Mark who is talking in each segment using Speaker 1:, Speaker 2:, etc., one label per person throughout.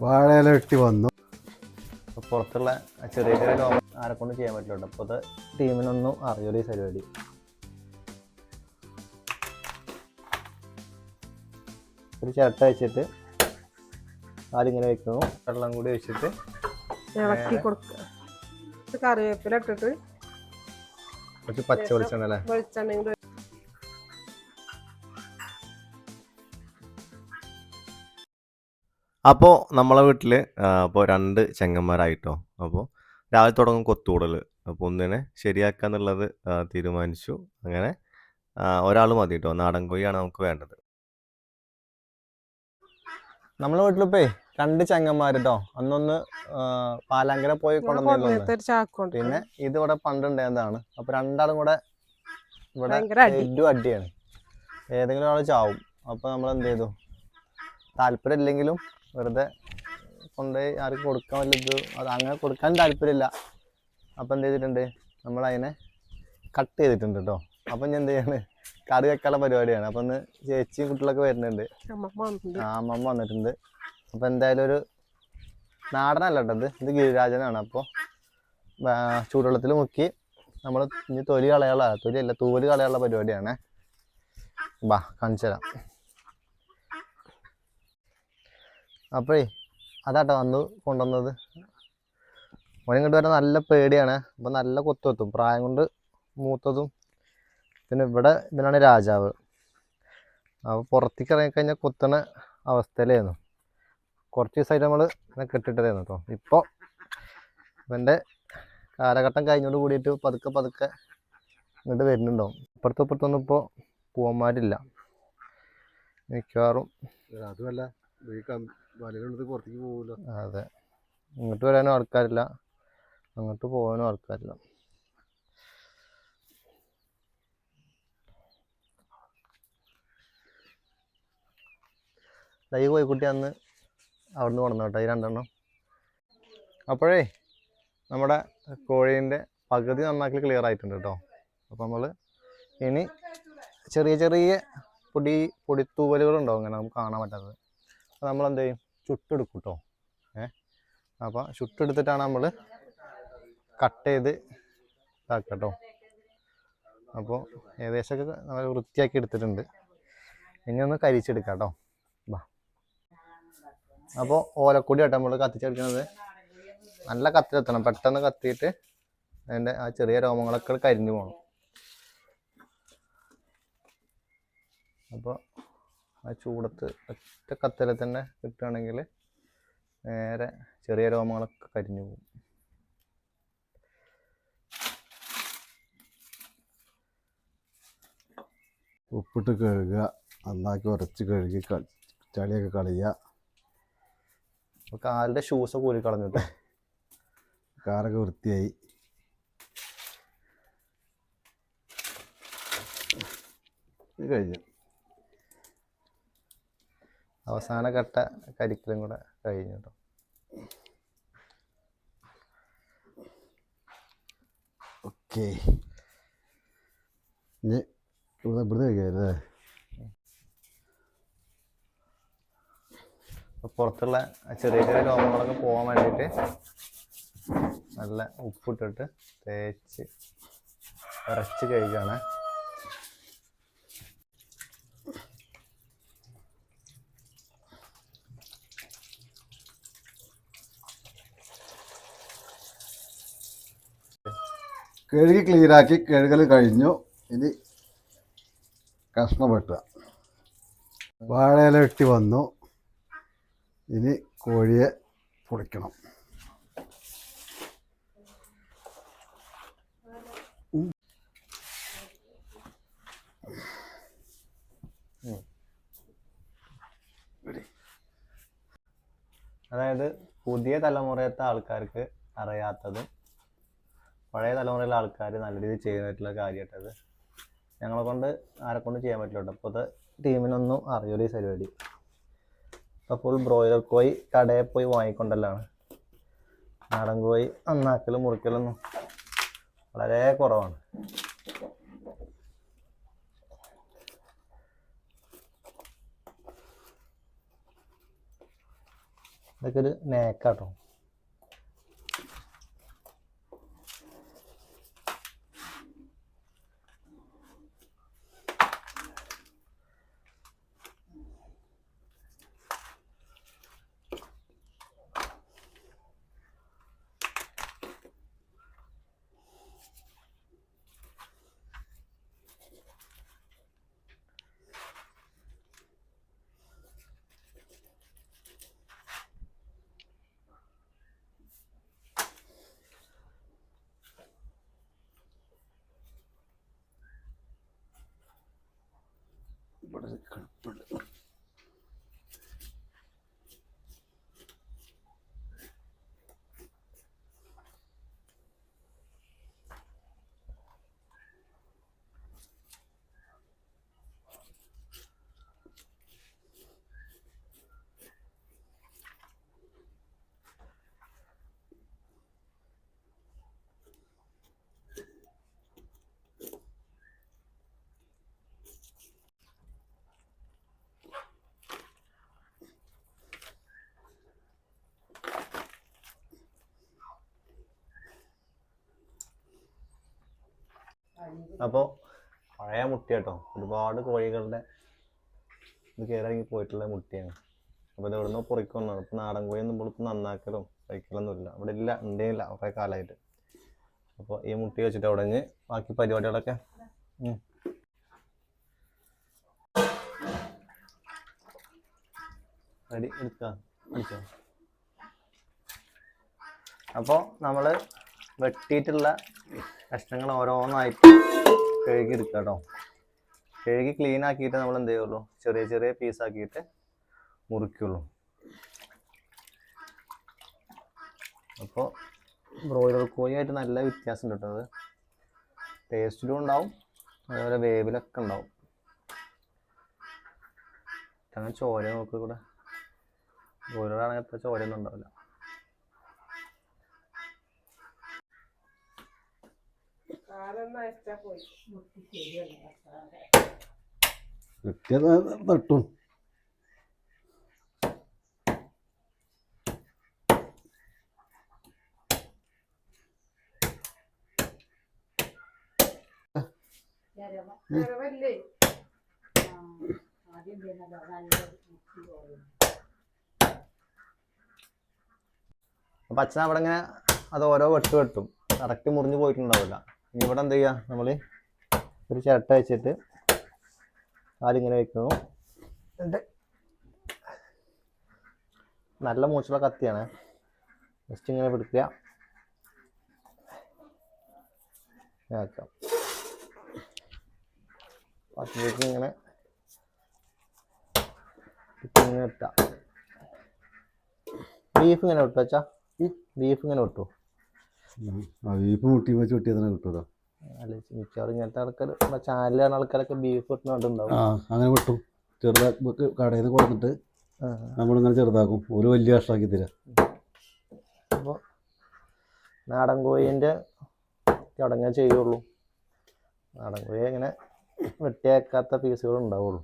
Speaker 1: വാഴയില വെട്ടി വന്നു.
Speaker 2: പുറത്തുള്ള ചെറിയ ചെറിയ രോഗം ആരെ കൊണ്ട് ചെയ്യാൻ പറ്റില്ല. അപ്പോൾ അത് ടീമിനൊന്നും അറിയില്ല ഈ പരിപാടി. ഒരു ചിരട്ട വെച്ചിട്ട് ആദ്യമിങ്ങനെ വെക്കുന്നു, വെള്ളം കൂടി വെച്ചിട്ട്
Speaker 3: ഇളക്കി കൊടുക്കുക. കറിവേപ്പില ഇട്ടിട്ട്
Speaker 2: കുറച്ച് പച്ച വെളിച്ചെണ്ണ അല്ലേ,
Speaker 3: വെളിച്ചെണ്ണ.
Speaker 4: അപ്പോൾ നമ്മളെ വീട്ടിൽ അപ്പോൾ 2 ചെങ്ങന്മാരായിട്ടോ. അപ്പോൾ രാവിലെ തുടങ്ങും കൊത്തുകൂടൽ. അപ്പോൾ ഒന്നിനെ ശരിയാക്കുക എന്നുള്ളത് തീരുമാനിച്ചു. അങ്ങനെ ഒരാൾ മതി കേട്ടോ, നാടൻ കോഴിയാണ് നമുക്ക് വേണ്ടത്.
Speaker 2: നമ്മളെ വീട്ടിലിപ്പോ 2 ചെങ്ങന്മാർ കേട്ടോ. അന്നൊന്ന് പാലാങ്കര പോയി കൊണ്ടുവന്നിരുന്നു. പിന്നെ ഇത് ഇവിടെ പണ്ടുണ്ടായതാണ്. അപ്പൊ രണ്ടാളും കൂടെ ഇവിടെ ഏറ്റവും അടിയാണ്. ഏതെങ്കിലും ആൾ ചാവും. അപ്പൊ നമ്മൾ എന്ത് ചെയ്തു, താല്പര്യം ഇല്ലെങ്കിലും വെറുതെ കൊണ്ടുപോയി ആർക്കും കൊടുക്കാൻ വല്ലത് അത് അങ്ങനെ കൊടുക്കാൻ താല്പര്യമില്ല. അപ്പം എന്ത് ചെയ്തിട്ടുണ്ട്, നമ്മളതിനെ കട്ട് ചെയ്തിട്ടുണ്ട് കേട്ടോ. അപ്പം ഞാൻ എന്ത് ചെയ്യാണ്, കറി വെക്കാനുള്ള പരിപാടിയാണ്. അപ്പം ഒന്ന് ചേച്ചിയും കുട്ടികളൊക്കെ വരുന്നുണ്ട്, അമ്മമ്മ വന്നിട്ടുണ്ട്. അപ്പം എന്തായാലും ഒരു നാടനല്ല കേട്ടത്, ഇത് ഗിരിരാജനാണ്. അപ്പോൾ ചൂടുവെള്ളത്തിൽ മുക്കി നമ്മൾ ഇനി തൊലി കളയാനുള്ള തൂവല് കളയാനുള്ള പരിപാടിയാണ്. ബാ കാണിച്ചു തരാം. അപ്പോഴേ അതാട്ടോ വന്നു കൊണ്ടുവന്നത്. ഓനിങ്ങോട്ട് വരാൻ നല്ല പേടിയാണ്. അപ്പം നല്ല കൊത്തും, പ്രായം കൊണ്ട് മൂത്തതും. പിന്നെ ഇവനാണ് രാജാവ്. അപ്പോൾ പുറത്തേക്ക് ഇറങ്ങിക്കഴിഞ്ഞാൽ കൊത്തണ അവസ്ഥയിലായിരുന്നു. കുറച്ച് ദിവസമായിട്ട് നമ്മൾ ഇങ്ങനെ കെട്ടിട്ടതായിരുന്നു കേട്ടോ. ഇപ്പോൾ ഇവൻ്റെ കാലഘട്ടം കഴിഞ്ഞോട് കൂടിയിട്ട് പതുക്കെ ഇങ്ങോട്ട് വരുന്നുണ്ടാവും. ഇപ്പുറത്തൊന്നും ഇപ്പോൾ പൂവന്മാരില്ല മിക്കവാറും.
Speaker 1: അതുമല്ല പുറത്തേക്ക് പോകില്ല.
Speaker 2: അതെ, ഇങ്ങോട്ട് വരാനും ആൾക്കാരില്ല, അങ്ങോട്ട് പോകാനും ആൾക്കാരില്ല. ഈ കോഴിക്കുട്ടി അന്ന് അവിടുന്ന് കൊണ്ടുവന്നു കേട്ടോ, ഈ 2 എണ്ണം. അപ്പോഴേ നമ്മുടെ കോഴീൻ്റെ പകുതി നന്നാക്കി ക്ലിയർ ആയിട്ടുണ്ട് കേട്ടോ. അപ്പോൾ നമ്മൾ ഇനി ചെറിയ പൊടിത്തൂവലുകളുണ്ടാവും ഇങ്ങനെ നമുക്ക് കാണാൻ പറ്റാത്തത്. അപ്പോൾ നമ്മൾ എന്ത് ചെയ്യും, ചുട്ടെടുക്കും കേട്ടോ. അപ്പോൾ ചുട്ടെടുത്തിട്ടാണ് നമ്മൾ കട്ട് ചെയ്ത് ഇതാക്കുക കേട്ടോ. അപ്പോൾ ഏകദേശമൊക്കെ നമ്മൾ വൃത്തിയാക്കി എടുത്തിട്ടുണ്ട്. ഇനി ഒന്ന് കരിച്ചെടുക്കാം കേട്ടോ. ബാ, അപ്പോൾ ഓലക്കൊടി കേട്ടോ നമ്മൾ കത്തിച്ചെടുക്കുന്നത്. നല്ല കത്തിലെത്തണം, പെട്ടെന്ന് കത്തിയിട്ട് അതിൻ്റെ ആ ചെറിയ രോമങ്ങളൊക്കെ കരിഞ്ഞു പോകണം. അപ്പോൾ ആ ചൂടത്ത് ഒറ്റ കത്തില തന്നെ കിട്ടുകയാണെങ്കിൽ നേരെ ചെറിയ രോമങ്ങളൊക്കെ കരിഞ്ഞു പോകും.
Speaker 1: ഉപ്പിട്ട് കഴുകുക, നന്നാക്കി ഉരച്ച് കഴുകി ചളിയൊക്കെ കളയുക.
Speaker 2: അപ്പോൾ കാലിൻ്റെ ഷൂസൊക്കെ ഊരി കളഞ്ഞിട്ട്
Speaker 1: കാറൊക്കെ വൃത്തിയായി. ഇത് കഴിഞ്ഞു.
Speaker 2: അവസാന ഘട്ട കരിക്കലും കൂടെ കഴിഞ്ഞു കേട്ടോ.
Speaker 1: ഓക്കെ, ഇനി ഇവിടുന്ന് കഴിക്കാല്ലേ.
Speaker 2: പുറത്തുള്ള ചെറിയ രോഗങ്ങളൊക്കെ പോകാൻ വേണ്ടിയിട്ട് നല്ല ഉപ്പിട്ടിട്ട് തേച്ച് ഉരച്ച് കഴിക്കുകയാണ്.
Speaker 1: കഴുകി ക്ലീനാക്കി, കഴുകൽ കഴിഞ്ഞു. ഇനി കഷ്ണം വെട്ടുക. വാഴയില വെട്ടി വന്നു. ഇനി കോഴിയെ പൊളിക്കണം.
Speaker 2: അതായത് പുതിയ തലമുറയത്തെ ആൾക്കാർക്ക് അറിയാത്തതും പഴയ തലമുറയിലെ ആൾക്കാർ നല്ല രീതിയിൽ ചെയ്യുന്നതായിട്ടുള്ള കാര്യമായിട്ടത്. ഞങ്ങളെ കൊണ്ട് ആരെക്കൊണ്ട് ചെയ്യാൻ പറ്റില്ല. അപ്പോൾ അത് ടീമിനൊന്നും അറിയില്ല ഈ പരിപാടി. അപ്പോൾ ഫുൾ ബ്രോയിലർ കോഴി കടയിൽ പോയി വാങ്ങിക്കൊണ്ടല്ലാണ്. നാടൻ കോഴി നന്നാക്കലും മുറിക്കലൊന്നും വളരെ കുറവാണ്. ഇതൊക്കെ ഒരു നേക്കാട്ടോ.
Speaker 1: ഇവിടെ കിടപ്പുണ്ട്.
Speaker 2: അപ്പോൾ പഴയ മുട്ട കേട്ടോ, ഒരുപാട് കോഴികളുടെ ഇത് കയറിറങ്ങി പോയിട്ടുള്ള മുട്ടയാണ്. അപ്പോൾ ഇത് എവിടുന്നോ പൊറിക്കൊന്നാണ്. ഇപ്പോൾ നാടൻ കോഴിയൊന്നും നമ്മളിപ്പോൾ നന്നാക്കലും കഴിക്കലൊന്നുമില്ല, ഇവിടെ ഇല്ല, ഉണ്ടേയില്ല കുറേ കാലമായിട്ട്. അപ്പോൾ ഈ മുട്ട വെച്ചിട്ട് അവിടെ ബാക്കി പരിപാടികളൊക്കെ റെഡി അടിച്ചോ. അപ്പോൾ നമ്മൾ വെട്ടിയിട്ടുള്ള കഷ്ണങ്ങൾ ഓരോന്നായിട്ട് കഴുകിയെടുക്കുക കേട്ടോ. കഴുകി ക്ലീൻ ആക്കിയിട്ട് നമ്മൾ എന്ത് ചെയ്യുള്ളൂ, ചെറിയ ചെറിയ പീസാക്കിയിട്ട് മുറിക്കുള്ളൂ. അപ്പോൾ ബ്രോയിലർ കോഴിയായിട്ട് നല്ല വ്യത്യാസം കിട്ടുന്നത്, ടേസ്റ്റിലും ഉണ്ടാവും, അതുപോലെ വേവിലൊക്കെ ഉണ്ടാവും. അങ്ങനെ ചോര നോക്ക് കൂടെ, ബ്രോയിലറാണെങ്കിൽ അത്ര ചോരയൊന്നും ഉണ്ടാവില്ല.
Speaker 1: തട്ടും.
Speaker 2: അപ്പം അച്ഛൻ അവിടെ ഇങ്ങനെ അത് ഓരോ വെട്ടും കറക്റ്റ് മുറിഞ്ഞു പോയിട്ടുണ്ടാവില്ല. ഇനി ഇവിടെ എന്ത് ചെയ്യുക, നമ്മൾ ഒരു ചിരട്ട വെച്ചിട്ട് കാലിങ്ങനെ വെക്കുന്നു. എന്നിട്ട് നല്ല മൂച്ചുള്ള കത്തിയാണ്, ജസ്റ്റ് ഇങ്ങനെ പിടിക്കുക, ആക്കാം. അതിലേക്ക് ഇങ്ങനെ ഇങ്ങനെ ഇട്ടാ ബീഫ് ഇങ്ങനെ വിട്ടു വെച്ചാ, ബീഫ് ഇങ്ങനെ വിട്ടു.
Speaker 1: ബീഫ് മുട്ടി വെച്ച് വെട്ടിയതിനെ കിട്ടുമല്ലോ.
Speaker 2: അല്ല മിക്കവാറും ഇങ്ങനത്തെ ആൾക്കാർ ചാനലാണ് ആൾക്കാരൊക്കെ ബീഫ് വെട്ടുന്നുണ്ടാവും.
Speaker 1: അങ്ങനെ വിട്ടും ചെറുതാക്കി കടയിൽ നിന്ന് കൊടുത്തിട്ട് നമ്മളിങ്ങനെ ചെറുതാക്കും, ഒരു വലിയ കഷ്ടാക്കി തരാം.
Speaker 2: അപ്പോൾ നാടൻ കോഴിൻ്റെ തുടങ്ങാൻ ചെയ്യുള്ളൂ. നാടൻ കോഴി ഇങ്ങനെ വെട്ടിയേക്കാത്ത പീസുകൾ ഉണ്ടാവുള്ളൂ.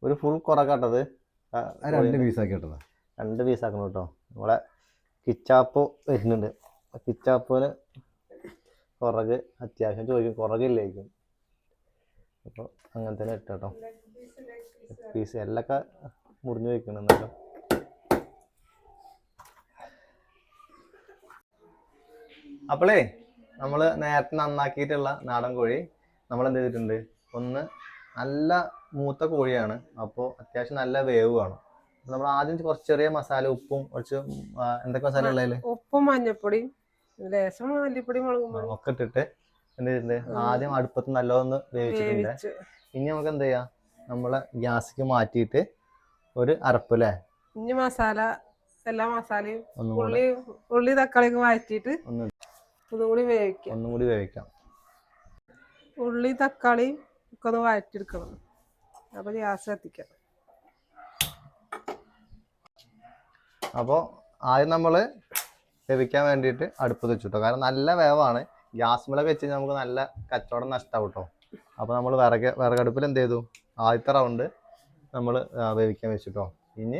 Speaker 2: ഒരു ഫുൾ കുറക്കാട്ടത്
Speaker 1: 2 പീസാക്കി ഇട്ടതാ.
Speaker 2: 2 പീസാക്കണം കേട്ടോ. നമ്മളെ കിച്ചാപ്പ് വരുന്നുണ്ട്, കിച്ചാപ്പിന് കുറക് അത്യാവശ്യം ചോദിക്കും, കുറകില്ലായിരിക്കും. അപ്പോൾ അങ്ങനെ തന്നെ ഇട്ടോ. പീസ് എല്ലൊക്കെ മുറിഞ്ഞു വയ്ക്കണം എന്നല്ലോ. അപ്പോളേ നമ്മൾ നേരത്തെ നന്നാക്കിയിട്ടുള്ള നാടൻ കോഴി നമ്മൾ എന്ത് ചെയ്തിട്ടുണ്ട്, ഒന്ന് നല്ല മൂത്ത കോഴിയാണ്, അപ്പോൾ അത്യാവശ്യം നല്ല വേവ് വേണം. നമ്മൾ ആദ്യം കുറച്ച് ചെറിയ മസാല, ഉപ്പും കുറച്ച് എന്തൊക്കെ മസാല ഉള്ളതിൽ
Speaker 3: ഉപ്പും മഞ്ഞപ്പൊടിയും ലേശം മല്ലിപ്പൊടി മുളകും
Speaker 2: ഒക്കെ ഇട്ടിട്ട് എന്ത് ചെയ്തിട്ടുണ്ട്, ആദ്യം അടുപ്പത്ത് നല്ലതൊന്ന് വേവിച്ചിട്ടുണ്ട്. ഇനി നമുക്ക് എന്ത് ചെയ്യാം, നമ്മളെ ഗ്യാസിക്ക് മാറ്റിയിട്ട് ഒരു അരപ്പ് അല്ലേ,
Speaker 3: ഇനി മസാല എല്ലാ മസാലയും ഉള്ളി തക്കാളിയൊക്കെ വഴറ്റിയിട്ട് ഒന്നും കൂടി വേവിക്കാം. ഉള്ളി തക്കാളി ഒക്കെ ഒന്ന് വഴറ്റിയെടുക്കണം. അപ്പൊ ഗ്യാസ് കത്തിക്കാം.
Speaker 2: അപ്പോൾ ആദ്യം നമ്മൾ വേവിക്കാൻ വേണ്ടിയിട്ട് അടുപ്പത്ത് വെച്ചിട്ടോ, കാരണം നല്ല വേവാണ്. ഗ്യാസ് മേലെ വെച്ച് നമുക്ക് നല്ല കച്ചവടം നഷ്ടമാവും കേട്ടോ. അപ്പോൾ നമ്മൾ വിറകടുപ്പിൽ എന്ത് ചെയ്തു, ആദ്യത്തെ റൗണ്ട് നമ്മൾ വേവിക്കാൻ വെച്ചിട്ടോ. ഇനി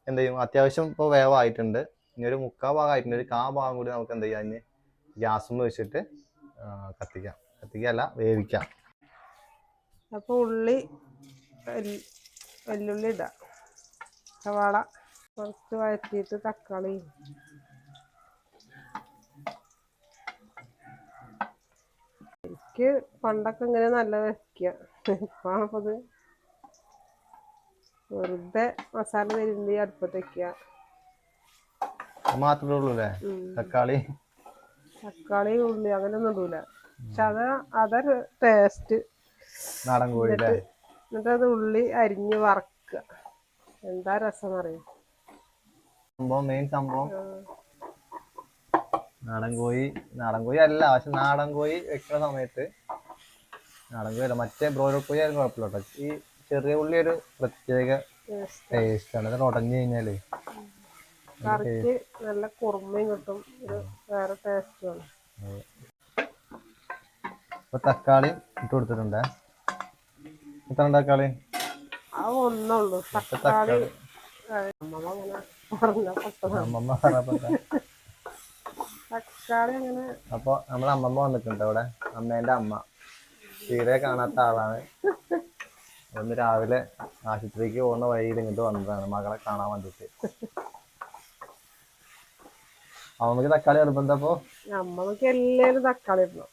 Speaker 2: എന്ത് ചെയ്യും, അത്യാവശ്യം ഇപ്പോൾ വേവായിട്ടുണ്ട്, ഇനി ഒരു 3/4 ഭാഗം ആയിട്ടുണ്ട്, ഒരു 1/4 ഭാഗം കൂടി നമുക്ക് എന്ത് ചെയ്യാം, ഇനി ഗ്യാസും വെച്ചിട്ട് കത്തിക്കല്ല വേവിക്കാം.
Speaker 3: അപ്പോൾ ഉള്ളി വെല്ലുള്ളി ഇടാം, സവാള കുറച്ച് വഴറ്റിയിട്ട് തക്കാളി, എനിക്ക് പണ്ടൊക്കെ ഇങ്ങനെ നല്ല വെക്കുക, ഇപ്പാണപ്പോൾ ഇത് വെറുതെ മസാല തിരുമ്പി അടുപ്പത്ത് വെക്കുക
Speaker 2: മാത്രമേ ഉള്ളൂ അല്ലേ. തക്കാളി
Speaker 3: ഉള്ളി അങ്ങനെയൊന്നും ഇടൂല, പക്ഷെ അതൊരു ടേസ്റ്റ്.
Speaker 2: നാടൻ കോഴി
Speaker 3: എന്നിട്ട് അത് ഉള്ളി അരിഞ്ഞ് വറക്കുക, എന്താ രസം അറിയാം.
Speaker 2: മെയിൻ സംഭവം നാടൻ കോഴി അല്ല, പക്ഷെ നാടൻ കോഴി വെക്കുന്ന സമയത്ത് നാടൻ കോഴി അല്ല, മറ്റേ ബ്രോയിലർ കോഴി ആയാലും കുഴപ്പമില്ല കേട്ടോ. ഈ ചെറിയ ഉള്ളി ഒരു പ്രത്യേക ടേസ്റ്റാണ്. അത് ഉടഞ്ഞു കഴിഞ്ഞാല്
Speaker 3: കറിക്ക് നല്ല കുറുമയും കിട്ടും, ഒരു വേറെ ടേസ്റ്റുമാണ്.
Speaker 2: ഇപ്പൊ തക്കാളി ഇട്ട് കൊടുത്തിട്ടുണ്ട്. എത്ര തക്കാളി?
Speaker 3: അത് ഒന്നുള്ളൂ തക്കാളി. തക്കാളി അങ്ങനെ.
Speaker 2: അപ്പൊ നമ്മളെ അമ്മമ്മ വന്നിട്ടുണ്ട് അവിടെ, അമ്മേന്റെ അമ്മ തീരെ കാണാത്ത ആളാണ്. ഒന്ന് രാവിലെ ആശുപത്രിക്ക് പോകുന്ന വഴിയിൽ ഇങ്ങോട്ട് വന്നതാണ് മകളെ കാണാൻ വേണ്ടിട്ട്. അമ്മക്ക് തക്കാളി നിർബന്ധപ്പോ
Speaker 3: നമ്മൾക്ക് എല്ലാരും തക്കാളി ഇടണം.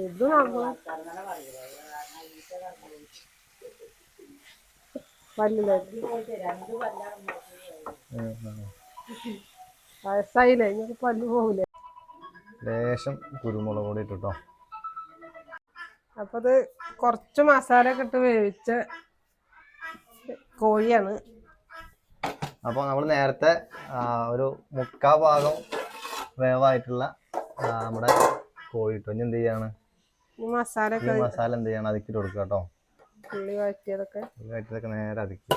Speaker 3: ഇത് വയസ്സായില്ലേ, ഇങ്ങക്ക് പല്ല് പോകൂലേ.
Speaker 2: ലേശം കുരുമുളക് പൊടി ഇട്ടോ.
Speaker 3: അപ്പൊ ഇത് കുറച്ച് മസാല ഒക്കെ ഇട്ട് വേവിച്ച കോഴിയാണ്.
Speaker 2: അപ്പോൾ നമ്മൾ നേരത്തെ ഒരു 3/4 ഭാഗം വേവായിട്ടുള്ള നമ്മുടെ കോഴി ഇട്ടു. ഇനി എന്ത് ചെയ്യാണ്,
Speaker 3: ഈ മസാല
Speaker 2: എന്ത് ചെയ്യണം, അതിക്കിട്ട് കൊടുക്കുക കേട്ടോ.
Speaker 3: ഉള്ളി വഴറ്റിയതൊക്കെ
Speaker 2: നേരെ അതിക്ക്.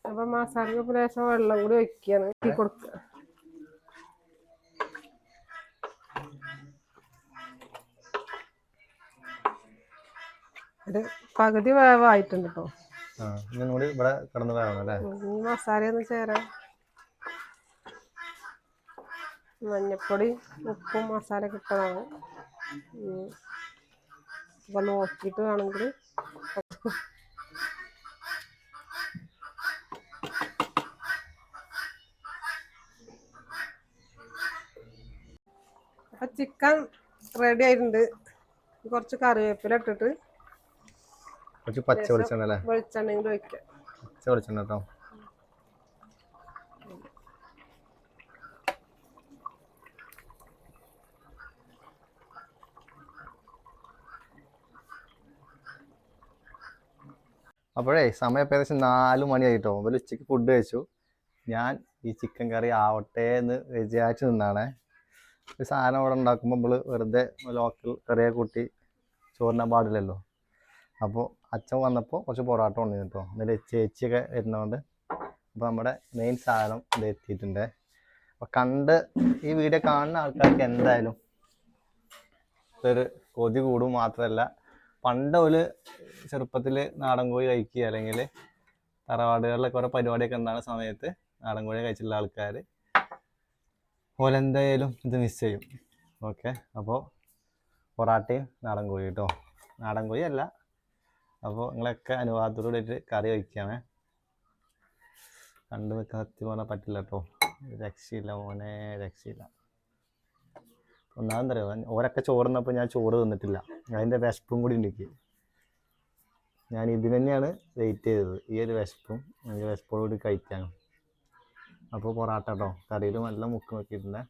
Speaker 3: അപ്പൊ മസാലക്ക് ലേശം വെള്ളം കൂടി ഒഴിക്കുകയാണ്, കൊടുക്കുക. ഒരു പകുതി വേവായിട്ടുണ്ട് കേട്ടോ.
Speaker 2: ഇവിടെ കിടന്ന് വേണം അല്ലേ.
Speaker 3: ഈ മസാലയൊന്ന് ചേരാം, മഞ്ഞപ്പൊടി ഉപ്പും മസാല കിട്ടതാണ്. അപ്പൊ നോക്കിയിട്ട് വേണമെങ്കിൽ അപ്പൊ ചിക്കൻ റെഡി ആയിട്ടുണ്ട്. കുറച്ച് കറിവേപ്പില ഇട്ടിട്ട്
Speaker 2: കുറച്ച് പച്ച വെളിച്ചെണ്ണ അല്ലേ,
Speaker 3: വെളിച്ചെണ്ണയും കൂടി ഒഴിക്കാം.
Speaker 2: പച്ച വെളിച്ചെണ്ണ കേട്ടോ. അപ്പോഴേ സമയം ഇപ്പം ഏകദേശം 4 മണിയായിട്ടോ. ഒരു ഉച്ചയ്ക്ക് ഫുഡ് കഴിച്ചു. ഞാൻ ഈ ചിക്കൻ കറി ആവട്ടെ എന്ന് വിചാരിച്ച് നിന്നാണേ. ഒരു സാധനം അവിടെ ഉണ്ടാക്കുമ്പോൾ നമ്മൾ വെറുതെ ലോക്കൽ കറിയെ കൂട്ടി ചോറിനാൻ പാടില്ലല്ലോ. അപ്പോൾ അച്ഛൻ വന്നപ്പോൾ കുറച്ച് പൊറോട്ട കൊണ്ടുവന്നു കേട്ടോ. എന്നിട്ട് ചേച്ചിയൊക്കെ വരുന്നതുകൊണ്ട് അപ്പോൾ നമ്മുടെ മെയിൻ സാധനം ഇത് എത്തിയിട്ടുണ്ട്. അപ്പോൾ ഈ വീഡിയോ കാണുന്ന ആൾക്കാർക്ക് എന്തായാലും ഒരു കൊതി കൂടും. മാത്രമല്ല, പണ്ട് ഒരു ചെറുപ്പത്തിൽ നാടൻ കോഴി കഴിക്കുക, അല്ലെങ്കിൽ തറവാടുകളിലൊക്കെ ഓരോ പരിപാടിയൊക്കെ ഉണ്ടാകുന്ന സമയത്ത് നാടൻ കോഴി കഴിച്ചിട്ടുള്ള ആൾക്കാർ ഓലെന്തായാലും ഇത് മിസ് ചെയ്യും. ഓക്കെ, അപ്പോൾ പൊറാട്ടയും നാടൻ കോഴി കേട്ടോ. നാടൻ കോഴി അല്ല. അപ്പോൾ നിങ്ങളൊക്കെ അനുവാദത്തോടുകൂടിയിട്ട് കറി വയ്ക്കുകയാണ്. കണ്ടു നിൽക്കാൻ സത്യം പറഞ്ഞാൽ പറ്റില്ല കേട്ടോ. രക്ഷയില്ല മോനെ, രക്ഷയില്ല. ഒന്നാമത് അറിയാം, ഓരൊക്കെ ചോറുന്നപ്പോൾ ഞാൻ ചോറ് തിന്നിട്ടില്ല. അതിൻ്റെ വിശപ്പും കൂടി ഉണ്ടെനിക്ക്. ഞാൻ ഇതിന് തന്നെയാണ് വെയിറ്റ് ചെയ്തത്, ഈ ഒരു വിശപ്പും ഈ വിശപ്പോടുകൂടി കഴിക്കാനും. അപ്പോൾ പൊറാട്ട കേട്ടോ, കറിയിൽ നല്ല മുക്ക് നോക്കിയിട്ടുണ്ട്.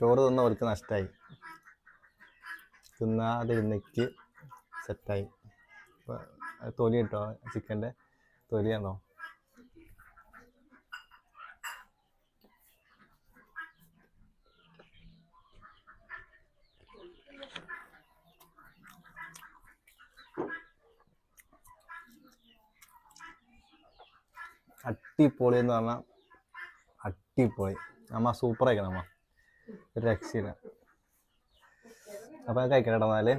Speaker 2: ചോറ് തിന്നവർക്ക് നഷ്ടമായി, തിന്നാതിരുന്നേക്ക് സെറ്റായി. തൊലി കേട്ടോ, ചിക്കൻ്റെ തൊലിയാണോ. അടിപൊളി എന്ന് പറഞ്ഞാൽ അടിപൊളി. അമ്മ സൂപ്പർ ആയിക്കണം അമ്മ, ഒരു രക്ഷയില്ല. അപ്പോൾ കഴിക്കട്ടെ എന്നാല്.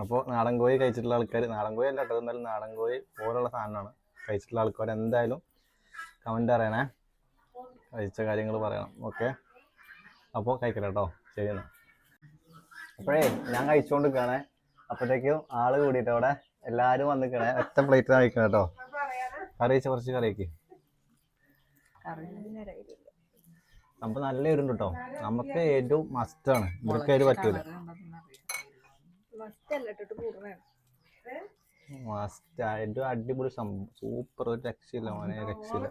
Speaker 2: അപ്പോൾ നാടൻ കോഴി കഴിച്ചിട്ടുള്ള ആൾക്കാർ, നാടൻ കോഴി അല്ല കേട്ടോ, എന്നാലും നാടൻ കോഴി പോലുള്ള സാധനമാണ്. കഴിച്ചിട്ടുള്ള ആൾക്കാർ എന്തായാലും കമൻ്റ് അറിയണേ, കഴിച്ച കാര്യങ്ങൾ പറയണം. ഓക്കെ, അപ്പോൾ കഴിക്കട്ടെ കേട്ടോ. ശരി എന്നാൽ. അപ്പോഴേ ഞാൻ കഴിച്ചുകൊണ്ടിരിക്കുകയാണേ, അപ്പോഴത്തേക്കും ആള് കൂടിയിട്ട് അവിടെ എല്ലാവരും വന്നിക്കണേ. ഒറ്റ പ്ലേറ്റ് കഴിക്കണം കേട്ടോ. കറി വെച്ച കുറച്ച് കറിയൊക്കെ നമുക്ക് നല്ല എരുണ്ട് കേട്ടോ. നമുക്ക് ഏറ്റവും മസ്റ്റാണ്, ഇവർക്ക് എരു പറ്റൂല. മസ്റ്റ് ഏറ്റവും അടിപൊളി സംഭവം, സൂപ്പർ, ഒരു രക്ഷയില്ല മോനെ, രക്ഷയില്ല.